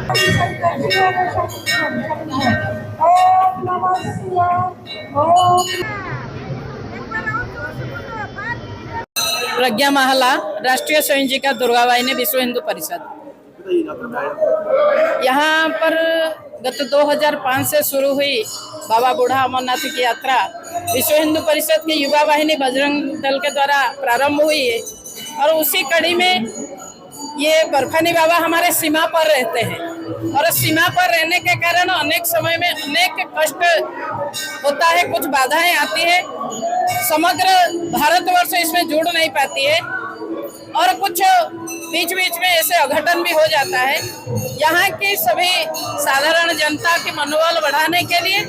ओम नमः शिवाय। ओम प्रज्ञा महला, राष्ट्रीय संयोजिका दुर्गावाहिनी विश्व हिंदू परिषद। यहाँ पर गत 2005 से शुरू हुई बाबा बूढ़ा अमरनाथ की यात्रा विश्व हिंदू परिषद की युवा वाहिनी बजरंग दल के द्वारा प्रारंभ हुई है। और उसी कड़ी में ये बर्फानी बाबा हमारे सीमा पर रहते हैं और सीमा पर रहने के कारण अनेक समय में अनेक कष्ट होता है, कुछ बाधाएं आती है, समग्र भारतवर्ष इसमें जुड़ नहीं पाती है और कुछ बीच बीच में ऐसे अघटन भी हो जाता है। यहाँ की सभी साधारण जनता के मनोबल बढ़ाने के लिए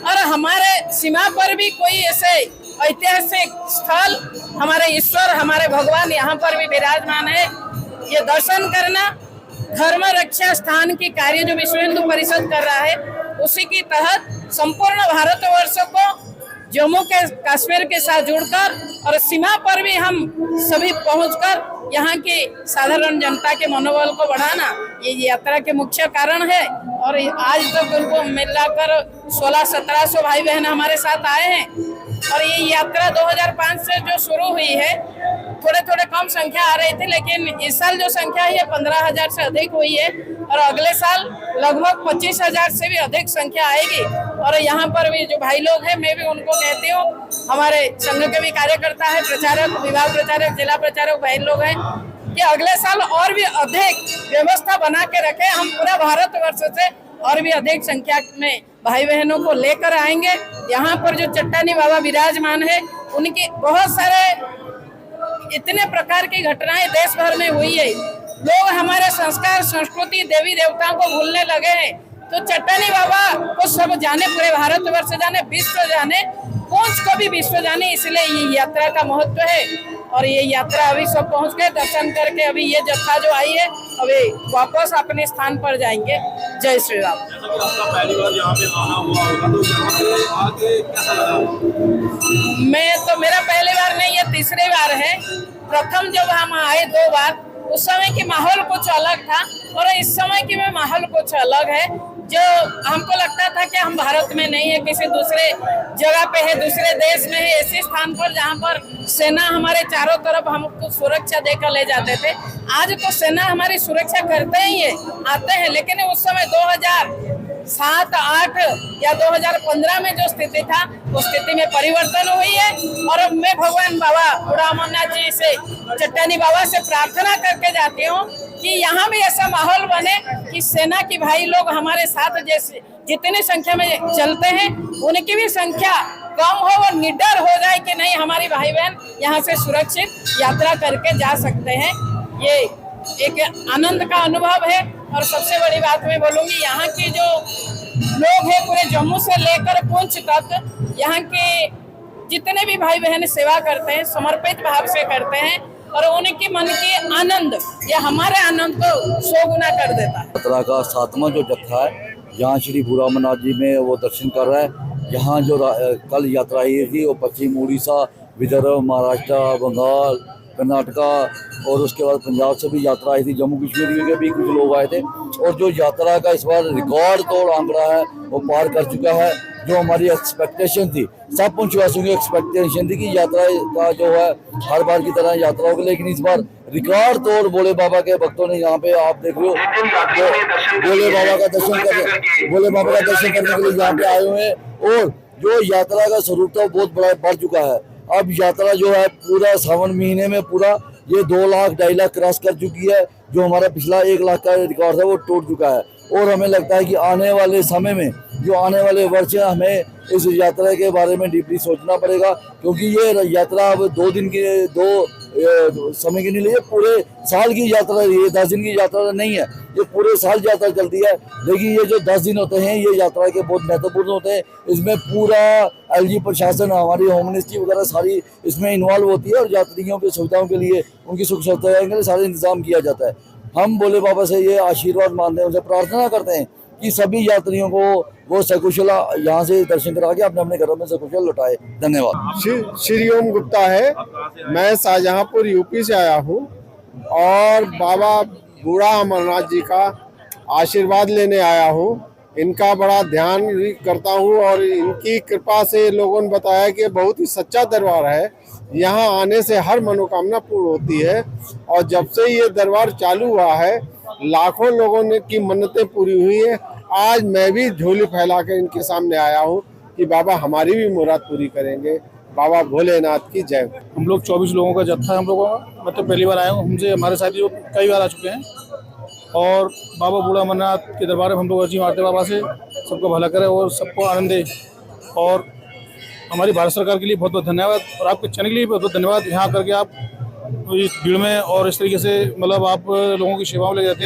और हमारे सीमा पर भी कोई ऐसे ऐतिहासिक स्थल, हमारे ईश्वर हमारे भगवान यहाँ पर भी विराजमान है, ये दर्शन करना धर्म रक्षा स्थान की कार्य जो विश्व हिंदू परिषद कर रहा है उसी के तहत संपूर्ण भारतवर्ष को जम्मू के कश्मीर के साथ जुड़कर और सीमा पर भी हम सभी पहुंचकर यहाँ की साधारण जनता के मनोबल को बढ़ाना ये यात्रा के मुख्य कारण है। और आज तक उनको मिलाकर 1600-1700 भाई बहन हमारे साथ आए हैं और ये यात्रा 2005 से जो शुरू हुई है थोड़े थोड़े कम संख्या आ रही थी, लेकिन इस साल जो संख्या है 15,000 से अधिक हुई है और अगले साल लगभग 25,000 से भी अधिक संख्या आएगी। और यहाँ पर भी जो भाई लोग हैं, मैं भी उनको कहती हूँ, हमारे संघ के भी कार्यकर्ता है, प्रचारक, विभाग प्रचारक, जिला प्रचारक भाई लोग हैं, कि अगले साल और भी अधिक व्यवस्था बना के रखे। हम पूरा भारतवर्ष से और भी अधिक संख्या में भाई बहनों को लेकर आएंगे। यहाँ पर जो चट्टानी बाबा विराजमान है उनकी बहुत सारे इतने प्रकार की घटनाएं देश भर में हुई है, लोग हमारे संस्कार संस्कृति देवी देवताओं को भूलने लगे हैं। तो चट्टानी बाबा को सब जाने, पूरे भारतवर्ष जाने, विश्व जाने, पूंछ को भी विश्व जाने, इसलिए ये यात्रा का महत्व है। और ये यात्रा अभी सब पहुंच गए, दर्शन करके अभी ये जत्था जो आई है अभी वापस अपने स्थान पर जाएंगे। जय श्री राम। पहली बार यहाँ पे आना हुआ होगा तो यहाँ पे आके कैसा लगा? मेरा पहली बार नहीं, ये तीसरी बार है। प्रथम जब हम आए 2 बार, उस समय की माहौल कुछ अलग था और इस समय की में माहौल कुछ अलग है। जो हमको लगता था कि हम भारत में नहीं है, किसी दूसरे जगह पे है, दूसरे देश में है, ऐसे स्थान पर जहाँ पर सेना हमारे चारों तरफ हमको सुरक्षा देकर ले जाते थे। आज तो सेना हमारी सुरक्षा करते ही है, आते हैं, लेकिन उस समय 2007-8 या 2015 में जो स्थिति था उस स्थिति में परिवर्तन हुई है। और मैं भगवान बाबा बूढ़ा अमरनाथ जी से, चट्टानी बाबा से प्रार्थना करके जाती हूँ कि यहाँ भी ऐसा माहौल बने कि सेना की भाई लोग हमारे साथ जैसे जितनी संख्या में चलते हैं उनकी भी संख्या कम हो और निडर हो जाए कि नहीं, हमारी भाई बहन यहाँ से सुरक्षित यात्रा करके जा सकते हैं। ये एक आनंद का अनुभव है। और सबसे बड़ी बात मैं बोलूँगी, यहाँ के जो लोग हैं पूरे जम्मू से लेकर पुंछ तक, यहाँ के जितने भी भाई बहन सेवा करते हैं समर्पित भाव से करते हैं और उनके मन के आनंद या हमारे आनंद को 100 गुना कर देता है। यात्रा का 7वां जो जत्था है यहाँ श्री बूढ़ा अमरनाथ जी में वो दर्शन कर रहा है। यहाँ जो कल यात्रा आई थी वो पश्चिम उड़ीसा, विदर्भ, महाराष्ट्र, बंगाल, कर्नाटका और उसके बाद पंजाब से भी यात्रा आई थी, जम्मू कश्मीर के भी कुछ लोग आए थे। और जो यात्रा का इस बार रिकॉर्ड तोड़ आंकड़ा है वो पार कर चुका है। जो हमारी एक्सपेक्टेशन थी, सब पुंछवासियों की एक्सपेक्टेशन थी कि यात्रा का जो है हर बार की तरह यात्रा होगी, लेकिन इस बार रिकॉर्ड तोड़ भोले बाबा के भक्तों ने यहाँ पे, आप देख रहे हो, भोले बाबा का दर्शन करने के लिए यहाँ पे आए हुए हैं। और जो यात्रा का स्वरूप था बहुत बड़ा बढ़ चुका है। अब यात्रा जो है पूरा सावन महीने में पूरा ये 2 लाख 2.5 लाख क्रॉस कर चुकी है। जो हमारा पिछला 1 लाख का रिकॉर्ड था वो टूट चुका है। और हमें लगता है कि आने वाले समय में, जो आने वाले वर्ष है, हमें इस यात्रा के बारे में डीपली सोचना पड़ेगा, क्योंकि ये यात्रा अब 2 दिन की, 2 समय की नहीं, ये पूरे साल की यात्रा, ये 10 दिन की यात्रा नहीं है, ये पूरे साल यात्रा चलती है। लेकिन ये जो 10 दिन होते हैं ये यात्रा के बहुत महत्वपूर्ण होते हैं। इसमें पूरा एलजी प्रशासन, हमारी होम मिनिस्ट्री वगैरह सारी इसमें इन्वॉल्व होती है और यात्रियों की सुविधाओं के लिए, उनकी सुख सुविधाओं के लिए सारा इंतजाम किया जाता है। हम भोले बाबा से ये आशीर्वाद मानते हैं, उनसे प्रार्थना करते हैं कि सभी यात्रियों को वो सकुशल यहाँ से दर्शन करा के अपने अपने घरों में सकुशल लौटाए। धन्यवाद। श्री ओम गुप्ता है, मैं शाहजहांपुर यूपी से आया हूँ और बाबा बूढ़ा अमरनाथ जी का आशीर्वाद लेने आया हूँ। इनका बड़ा ध्यान भी करता हूँ और इनकी कृपा से लोगों ने बताया कि बहुत ही सच्चा दरबार है। यहाँ आने से हर मनोकामना पूर्ण होती है और जब से ये दरबार चालू हुआ है लाखों लोगों ने की मन्नतें पूरी हुई है। आज मैं भी झोली फैला कर इनके सामने आया हूँ कि बाबा हमारी भी मुराद पूरी करेंगे। बाबा भोलेनाथ की जय। हम लोग 24 लोगों का जत्था है हम लोगों का। मैं तो पहली बार आया हूँ, हमसे हमारे साथी कई बार आ चुके हैं और बाबा बूढ़ा अमरनाथ के दरबार में हम लोग अर्जी मारते बाबा से सबको भला करे और सबको आनंद दे। और हमारी भारत सरकार के लिए बहुत बहुत धन्यवाद और आपके चैनल के लिए बहुत बहुत धन्यवाद। यहाँ करके आप इस भीड़ में और इस तरीके से मतलब आप लोगों की सेवाओं में लगे रहते हैं।